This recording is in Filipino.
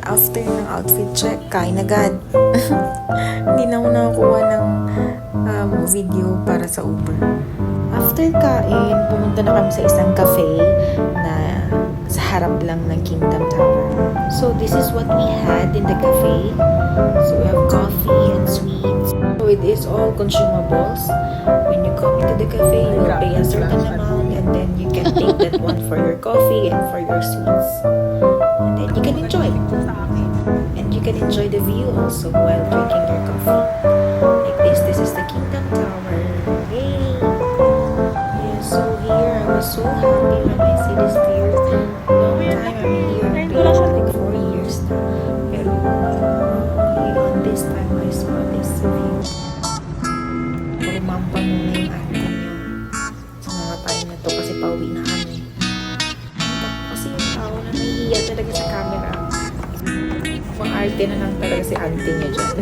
after ng outfit check, kain agad. Hindi na ako nakakuha ng video para sa Uber. After kain, pumunta na kami sa isang cafe na sa harap lang ng Kingdom Tower. So this is what we had in the cafe. So we have coffee and sweets. So it is all consumables. When you come into the cafe, you will pay a certain amount and then you can take that one for your coffee and for your sweets. And then you can enjoy. And you can enjoy the view also while drinking your coffee. Like this. This is the Kingdom Tower. Yay! Yeah, so here I was so happy when I see this view. Long time I'm here. I've been like 4 years na. Pero only on this time I saw this view. Rumampa muna yung auntie niya sa mga time na to kasi pauwi na kami. Kasi yung tao na nahihiya talaga sa camera. Pang arte na lang talaga si auntie niya dyan.